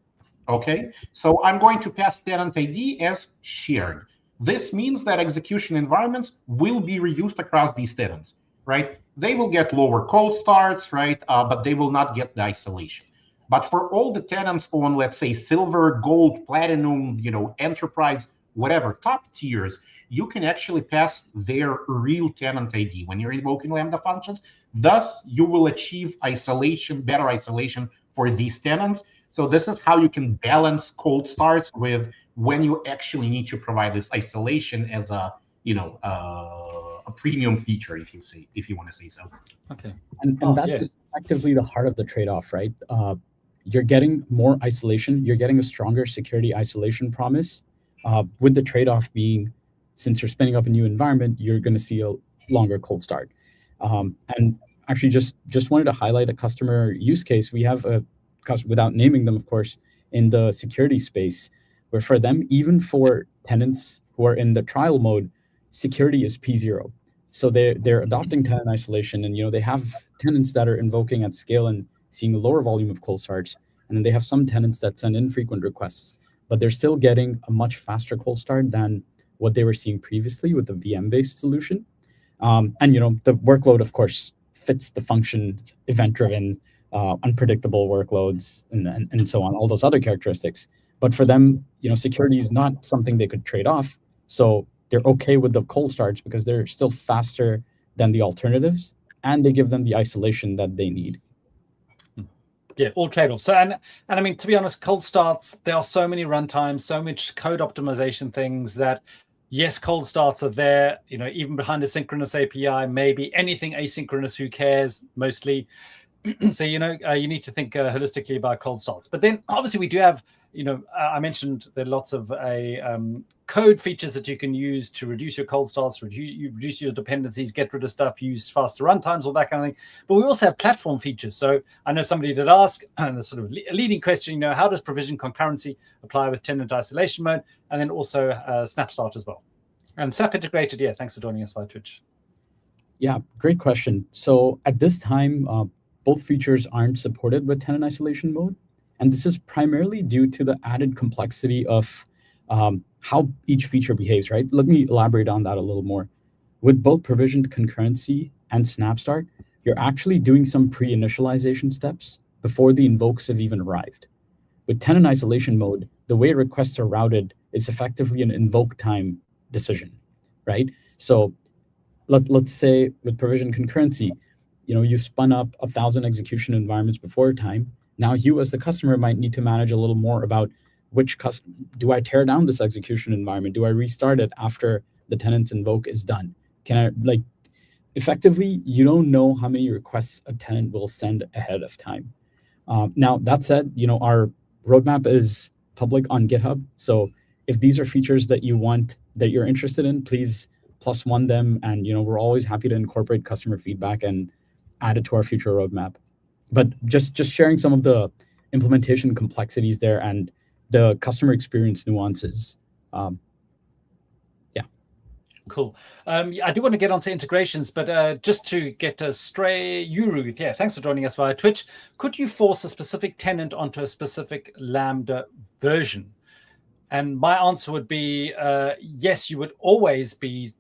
Okay, so I'm going to pass tenant ID as shared. This means that execution environments will be reused across these tenants, right? They will get lower cold starts, right? But they will not get the isolation. But for all the tenants on, let's say, silver, gold, platinum, enterprise, whatever, top tiers, you can actually pass their real tenant ID when you're invoking Lambda functions. Thus, you will achieve better isolation for these tenants. So this is how you can balance cold starts with when you actually need to provide this isolation as a premium feature, if you want to say so. Okay. And that's just effectively the heart of the trade-off, right? You're getting more isolation. You're getting a stronger security isolation promise, with the trade-off being, since you're spinning up a new environment, you're going to see a longer cold start. And actually, just wanted to highlight a customer use case. We have without naming them, of course, in the security space, where for them, even for tenants who are in the trial mode, security is P0. So they're adopting tenant isolation, and they have tenants that are invoking at scale and seeing a lower volume of cold starts, and then they have some tenants that send infrequent requests, but they're still getting a much faster cold start than what they were seeing previously with the VM-based solution. And the workload, of course, fits the function, event-driven, unpredictable workloads, and so on, all those other characteristics. But for them, security is not something they could trade off. So they're okay with the cold starts because they're still faster than the alternatives, and they give them the isolation that they need. Yeah, all trade-offs. So, and I mean, to be honest, cold starts, there are so many runtimes, so much code optimization things that, yes, cold starts are there, even behind a synchronous API, maybe anything asynchronous, who cares, mostly. So, you need to think holistically about cold starts. But then obviously we do have, I mentioned there are lots of code features that you can use to reduce your cold starts, reduce your dependencies, get rid of stuff, use faster runtimes, all that kind of thing. But we also have platform features. So I know somebody did ask, and the sort of leading question, how does provision concurrency apply with tenant isolation mode? And then also Snapstart as well. And SAP integrated, yeah, thanks for joining us via Twitch. Yeah, great question. So at this time, both features aren't supported with tenant isolation mode. And this is primarily due to the added complexity of how each feature behaves, right? Let me elaborate on that a little more. With both provisioned concurrency and Snapstart, you're actually doing some pre-initialization steps before the invokes have even arrived. With tenant isolation mode, the way requests are routed is effectively an invoke time decision, right? So let's say with provisioned concurrency, you spun up 1,000 execution environments before time. Now you as the customer might need to manage a little more about do I tear down this execution environment? Do I restart it after the tenant's invoke is done? Can I, effectively, you don't know how many requests a tenant will send ahead of time. Now, that said, our roadmap is public on GitHub. So if these are features that you're interested in, please +1 them. And, we're always happy to incorporate customer feedback and add it to our future roadmap. But just sharing some of the implementation complexities there and the customer experience nuances. Yeah. Cool. I do want to get onto integrations, but just to get Stray Yuru, yeah, thanks for joining us via Twitch. Could you force a specific tenant onto a specific Lambda version? And my answer would be yes, you would always be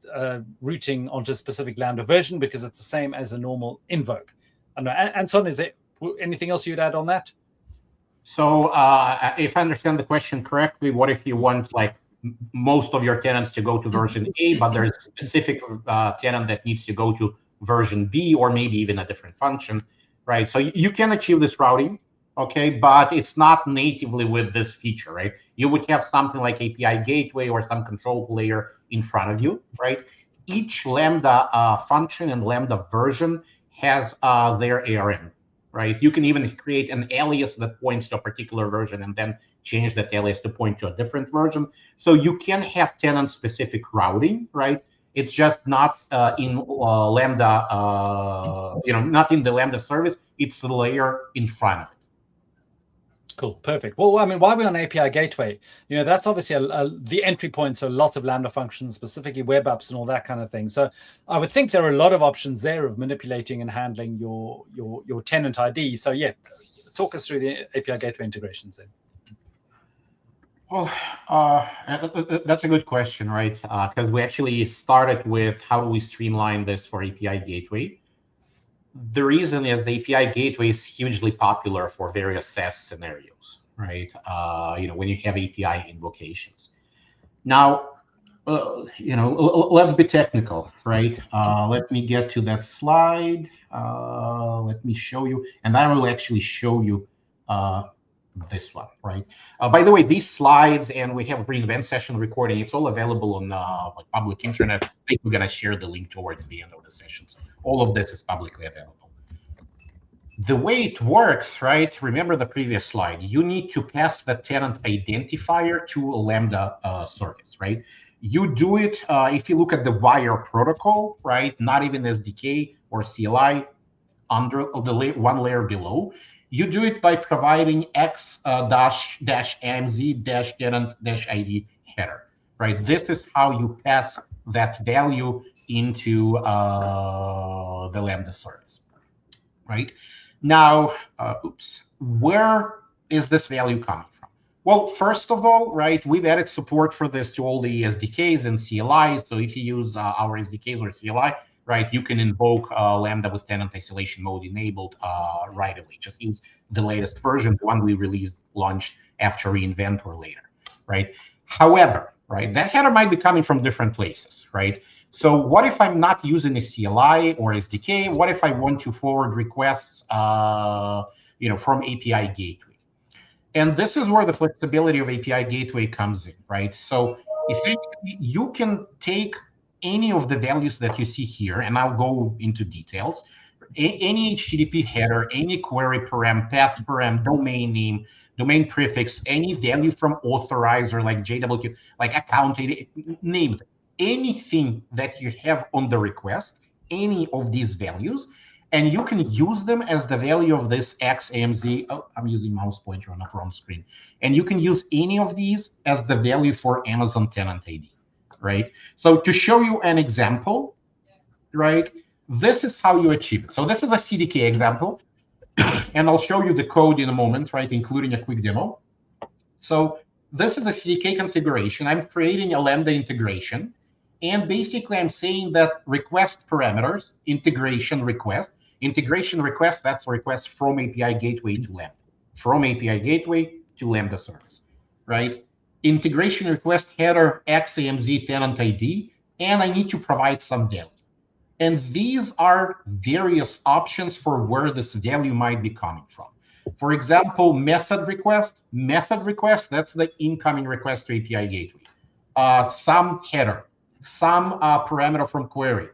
routing onto a specific Lambda version because it's the same as a normal invoke. I know, Anton, is there anything else you'd add on that? So if I understand the question correctly, what if you want most of your tenants to go to version A, but there's a specific tenant that needs to go to version B, or maybe even a different function, right? So you can achieve this routing, okay, but it's not natively with this feature, right? You would have something like API gateway or some control layer in front of you, right? Each Lambda function and Lambda version has their ARN, right? You can even create an alias that points to a particular version and then change that alias to point to a different version. So you can have tenant-specific routing, right? It's just not in Lambda, not in the Lambda service. It's the layer in front of it. Cool, perfect. Well, I mean, while we're on API gateway, that's obviously the entry point to lots of Lambda functions, specifically web apps and all that kind of thing. So I would think there are a lot of options there of manipulating and handling your tenant ID. So yeah, talk us through the API gateway integrations then. Well, that's a good question, right? Because we actually started with how do we streamline this for API gateway. The reason is API gateway is hugely popular for various SaaS scenarios, right? When you have API invocations. Now, let's be technical, right? Let me get to that slide. Let me show you, and I will actually show you this one, right? By the way, these slides, and we have a reInvent session recording. It's all available on public internet. I think we're gonna share the link towards the end of the session. So all of this is publicly available. The way it works, right? Remember the previous slide. You need to pass the tenant identifier to a Lambda service, right? You do it if you look at the wire protocol, right? Not even SDK or CLI under the one layer below. You do it by providing x dash amz dash tenant dash ID header, right? This is how you pass that value into the Lambda service, right? Now, where is this value coming from? Well, first of all, right, we've added support for this to all the SDKs and CLIs. So if you use our SDKs or CLI, right, you can invoke Lambda with tenant isolation mode enabled right away. Just use the latest version, the one we released, launched after reInvent or later, right? However, right, that header might be coming from different places, right? So what if I'm not using a CLI or SDK? What if I want to forward requests, from API gateway? And this is where the flexibility of API gateway comes in, right? So essentially, you can take any of the values that you see here, and I'll go into details. Any HTTP header, any query param, path param, domain name, domain prefix, any value from authorizer like JWT, like account, name it. Anything that you have on the request, any of these values, and you can use them as the value of this XAMZ. Oh, I'm using mouse pointer on a wrong screen. And you can use any of these as the value for Amazon Tenant ID, right? So to show you an example, right, this is how you achieve it. So this is a CDK example, and I'll show you the code in a moment, right, including a quick demo. So this is a CDK configuration. I'm creating a Lambda integration. And basically, I'm saying that request parameters, integration request, that's a request from API gateway to Lambda, from API gateway to Lambda service, right? Integration request header XAMZ tenant ID, and I need to provide some value. And these are various options for where this value might be coming from. For example, method request, that's the incoming request to API gateway. Some header, some parameter from query,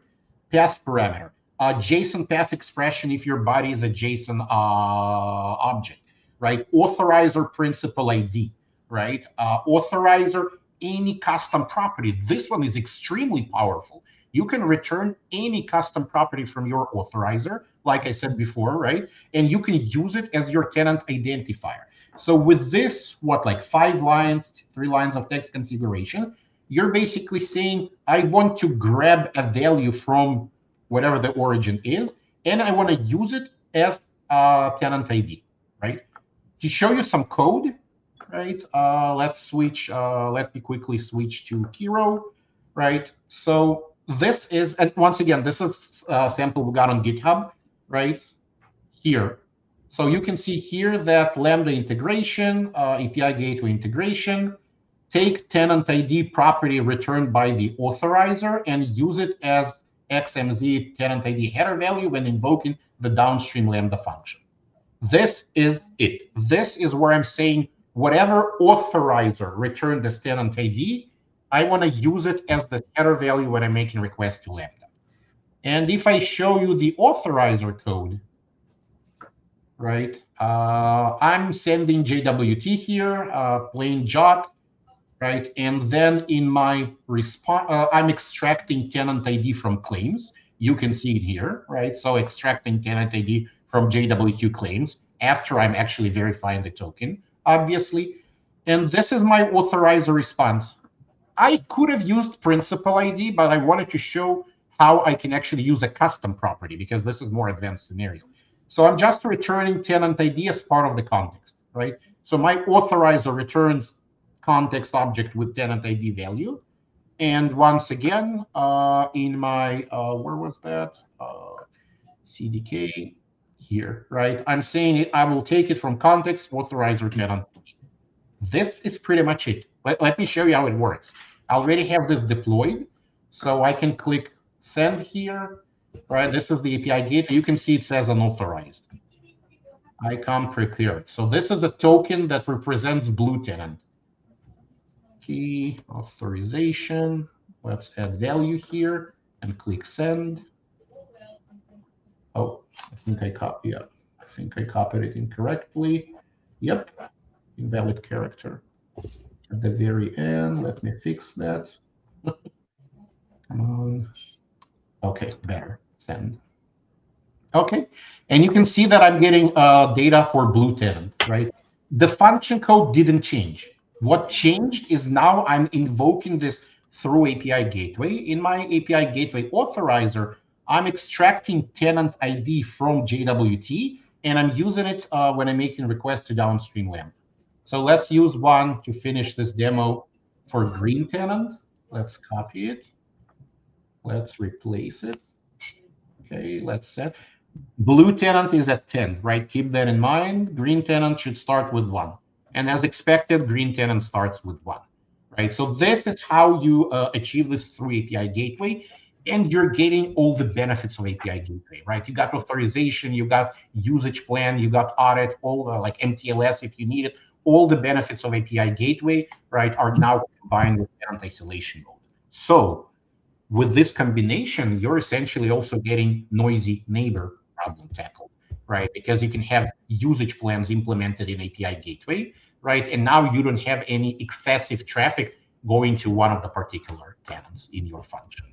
path parameter, JSON path expression if your body is a JSON object, right? Authorizer principal ID, right? Authorizer, any custom property. This one is extremely powerful. You can return any custom property from your authorizer, like I said before, right? And you can use it as your tenant identifier. So with this, like 5 lines, 3 lines of text configuration, you're basically saying, I want to grab a value from whatever the origin is, and I want to use it as tenant ID, right? To show you some code, right? Let me quickly switch to Kiro, right? So this is, and once again, this is a sample we got on GitHub, right? Here. So you can see here that Lambda integration, API gateway integration, take tenant ID property returned by the authorizer and use it as XMZ tenant ID header value when invoking the downstream Lambda function. This is it. This is where I'm saying whatever authorizer returned as tenant ID, I want to use it as the header value when I'm making requests to Lambda. And if I show you the authorizer code, right, I'm sending JWT here, plain JOT, right? And then in my response, I'm extracting tenant ID from claims. You can see it here, right? So extracting tenant ID from JWT claims after I'm actually verifying the token, obviously. And this is my authorizer response. I could have used principal ID, but I wanted to show how I can actually use a custom property because this is more advanced scenario. So I'm just returning tenant ID as part of the context, right? So my authorizer returns context object with tenant ID value. And once again, in my, where was that? CDK here, right? I'm saying I will take it from context, authorizer tenant. This is pretty much it. Let me show you how it works. I already have this deployed, so I can click send here, right? This is the API gateway. You can see it says unauthorized. ICOM prepared. So this is a token that represents blue tenant. Key authorization. Let's add value here and click send. Oh, I think I copied. Yeah, I think I copied it incorrectly. Yep, invalid character at the very end. Let me fix that. Come on. Okay, better. Send. Okay, and you can see that I'm getting data for blue tenant, right? The function code didn't change. What changed is now I'm invoking this through API gateway. In my API gateway authorizer, I'm extracting tenant ID from JWT, and I'm using it when I'm making requests to downstream Lambda. So let's use one to finish this demo for green tenant. Let's copy it. Let's replace it. Okay, let's set. Blue tenant is at 10, right? Keep that in mind. Green tenant should start with 1. And as expected, green tenant starts with 1, right? So this is how you achieve this through API gateway, and you're getting all the benefits of API gateway, right? You got authorization, you got usage plan, you got audit, all the like MTLS if you need it. All the benefits of API gateway, right, are now combined with tenant isolation mode. So with this combination, you're essentially also getting noisy neighbor problem tackled, right? Because you can have usage plans implemented in API gateway, right? And now you don't have any excessive traffic going to one of the particular tenants in your function.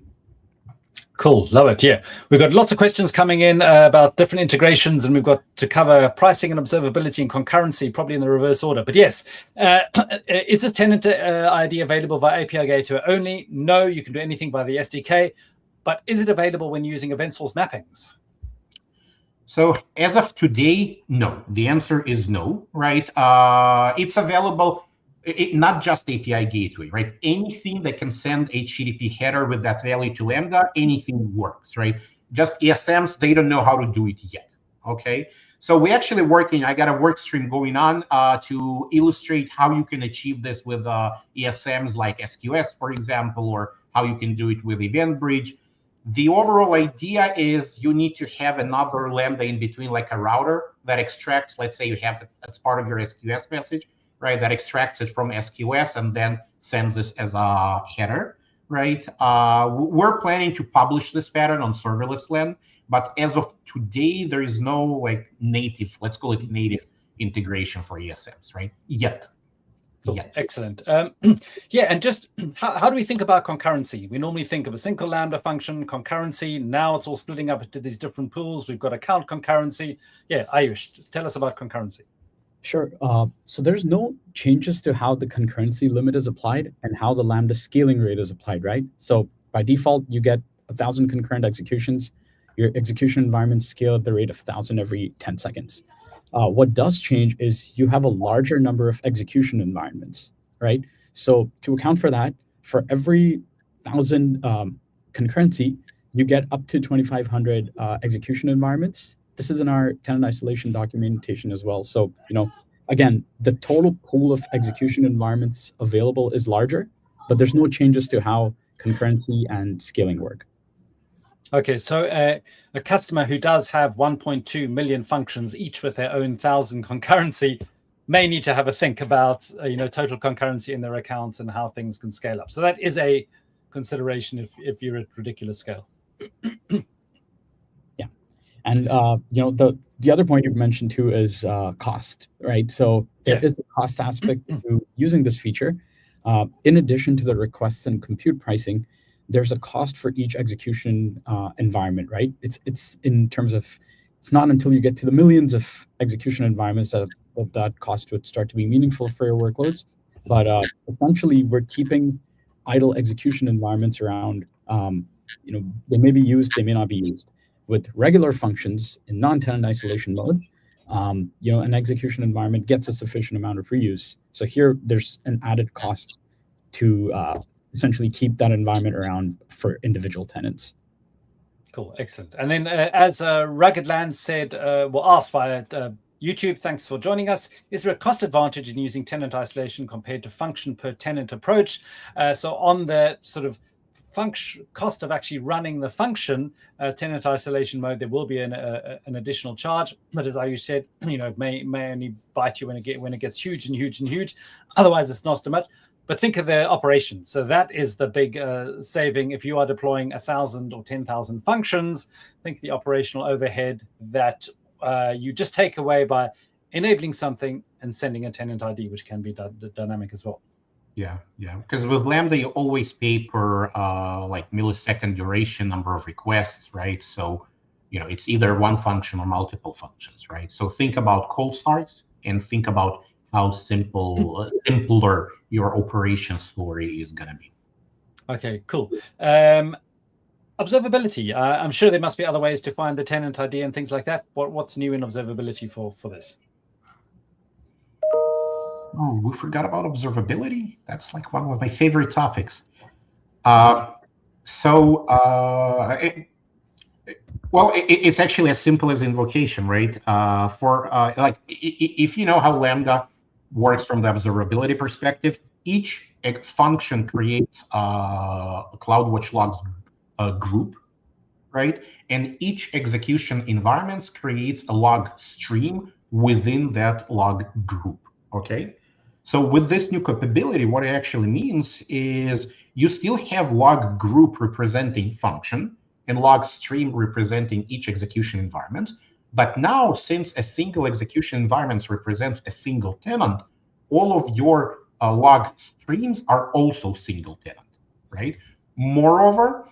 Cool, love it. Yeah, we've got lots of questions coming in about different integrations, and we've got to cover pricing and observability and concurrency, probably in the reverse order. But yes, is this tenant ID available via API gateway only? No, you can do anything via the SDK. But is it available when using event source mappings? So as of today, no. The answer is no, right? It's available. Not just API gateway, right? Anything that can send HTTP header with that value to Lambda, anything works, right? Just ESMs, they don't know how to do it yet, okay? So we're actually working, I got a work stream going on to illustrate how you can achieve this with ESMs like SQS, for example, or how you can do it with EventBridge. The overall idea is you need to have another Lambda in between, like a router that extracts, let's say you have it as part of your SQS message, right, that extracts it from SQS and then sends this as a header, right? We're planning to publish this pattern on Serverless Lambda, but as of today, there is no like native, let's call it native integration for ESMs, right? Yet. Cool. Yeah. Excellent. Yeah, and just how do we think about concurrency? We normally think of a single Lambda function, concurrency. Now it's all splitting up into these different pools. We've got account concurrency. Yeah, Ayush, tell us about concurrency. Sure. So there's no changes to how the concurrency limit is applied and how the Lambda scaling rate is applied, right? So by default, you get 1,000 concurrent executions. Your execution environments scale at the rate of 1,000 every 10 seconds. What does change is you have a larger number of execution environments, right? So to account for that, for every 1,000 concurrency, you get up to 2,500 execution environments. This is in our tenant isolation documentation as well. So, again, the total pool of execution environments available is larger, but there's no changes to how concurrency and scaling work. Okay, so a customer who does have 1.2 million functions, each with their own 1,000 concurrency, may need to have a think about total concurrency in their accounts and how things can scale up. So that is a consideration if you're at ridiculous scale. And the other point you mentioned too is cost, right? So there is a cost aspect to using this feature. In addition to the requests and compute pricing, there's a cost for each execution environment, right? It's in terms of, it's not until you get to the millions of execution environments that cost would start to be meaningful for your workloads. But essentially, we're keeping idle execution environments around. They may be used, they may not be used. With regular functions in non-tenant isolation mode, an execution environment gets a sufficient amount of reuse. So here, there's an added cost to essentially keep that environment around for individual tenants. Cool, excellent. And then as Rugged Land said, asked via YouTube, thanks for joining us. Is there a cost advantage in using tenant isolation compared to function per tenant approach? So on the sort of cost of actually running the function, tenant isolation mode, there will be an additional charge. But as Ayush said, it may only bite you when it gets huge and huge and huge. Otherwise, it's not so much. But think of the operation. So that is the big saving. If you are deploying 1,000 or 10,000 functions, think the operational overhead that you just take away by enabling something and sending a tenant ID, which can be dynamic as well. Yeah. Because with Lambda, you always pay per like millisecond duration, number of requests, right? So, it's either one function or multiple functions, right? So think about cold starts and think about how simpler your operation story is going to be. Okay, cool. Observability. I'm sure there must be other ways to find the tenant ID and things like that. What's new in observability for this? Oh, we forgot about observability. That's like one of my favorite topics. It's actually as simple as invocation, right? If you know how Lambda works from the observability perspective, each function creates a CloudWatch logs group, right? And each execution environment creates a log stream within that log group, okay? So with this new capability, what it actually means is you still have log group representing function and log stream representing each execution environment. But now, since a single execution environment represents a single tenant, all of your log streams are also single tenant, right? Moreover,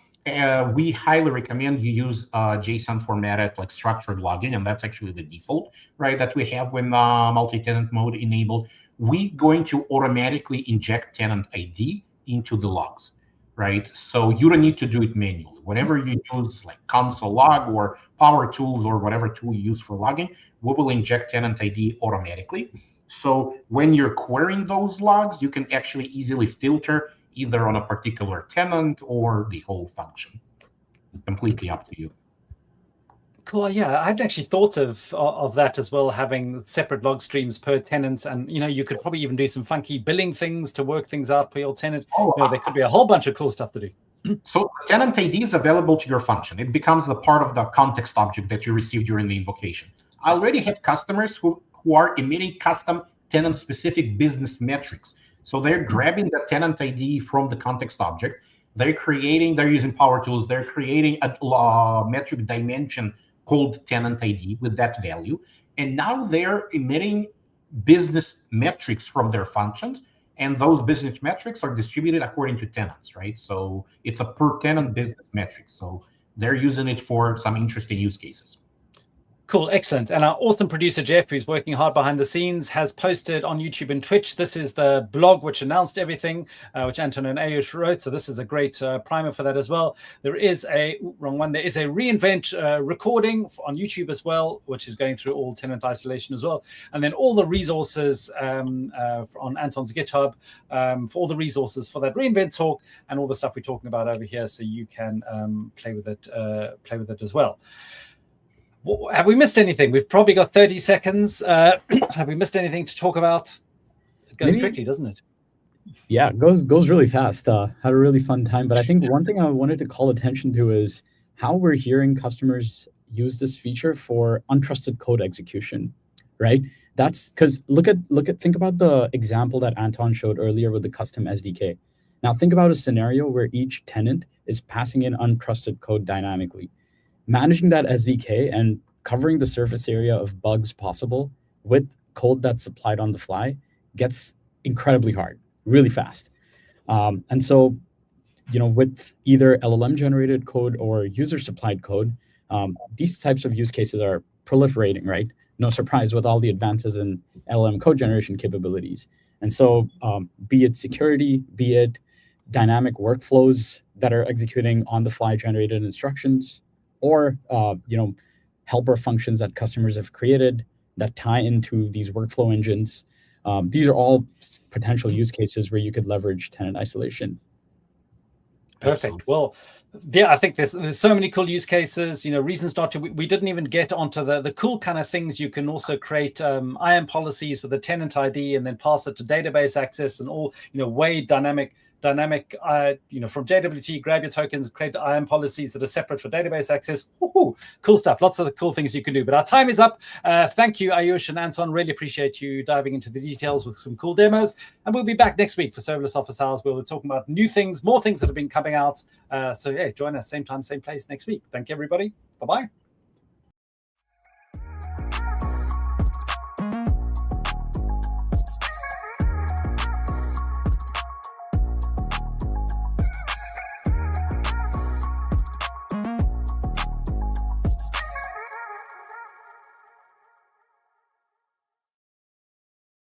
we highly recommend you use JSON formatted like structured logging, and that's actually the default, right, that we have when multi-tenant mode enabled. We're going to automatically inject tenant ID into the logs, right? So you don't need to do it manually. Whenever you use like console log or Power Tools or whatever tool you use for logging, we will inject tenant ID automatically. So when you're querying those logs, you can actually easily filter either on a particular tenant or the whole function. Completely up to you. Cool. Yeah, I hadn't actually thought of that as well, having separate log streams per tenant, and you could probably even do some funky billing things to work things out per your tenant. There could be a whole bunch of cool stuff to do. So tenant ID is available to your function. It becomes the part of the context object that you receive during the invocation. I already have customers who are emitting custom tenant-specific business metrics. So they're grabbing the tenant ID from the context object. They're using Power Tools. They're creating a metric dimension called tenant ID with that value. And now they're emitting business metrics from their functions. And those business metrics are distributed according to tenants, right? So it's a per tenant business metric. So they're using it for some interesting use cases. Cool, excellent. And our awesome producer, Jeff, who's working hard behind the scenes, has posted on YouTube and Twitch. This is the blog which announced everything, which Anton and Ayush wrote. So this is a great primer for that as well. There is there is a reInvent recording on YouTube as well, which is going through all tenant isolation as well. And then all the resources on Anton's GitHub for all the resources for that reInvent talk and all the stuff we're talking about over here. So you can play with it as well. Have we missed anything? We've probably got 30 seconds. Have we missed anything to talk about? It goes quickly, doesn't it? Yeah, it goes really fast. Had a really fun time. But I think one thing I wanted to call attention to is how we're hearing customers use this feature for untrusted code execution, right? That's because think about the example that Anton showed earlier with the custom SDK. Now think about a scenario where each tenant is passing in untrusted code dynamically. Managing that SDK and covering the surface area of bugs possible with code that's supplied on the fly gets incredibly hard, really fast. And so, with either LLM generated code or user supplied code, these types of use cases are proliferating, right? No surprise with all the advances in LLM code generation capabilities. And so be it security, be it dynamic workflows that are executing on the fly generated instructions, or helper functions that customers have created that tie into these workflow engines. These are all potential use cases where you could leverage tenant isolation. Perfect. Well, yeah, I think there's so many cool use cases, reasons not to. We didn't even get onto the cool kind of things. You can also create IAM policies with a tenant ID and then pass it to database access and all, way dynamic, from JWT, grab your tokens, create IAM policies that are separate for database access. Woohoo, cool stuff. Lots of the cool things you can do. But our time is up. Thank you, Ayush and Anton. Really appreciate you diving into the details with some cool demos. And we'll be back next week for Serverless Office Hours, where we're talking about new things, more things that have been coming out. So yeah, join us same time, same place next week. Thank you, everybody. Bye-bye.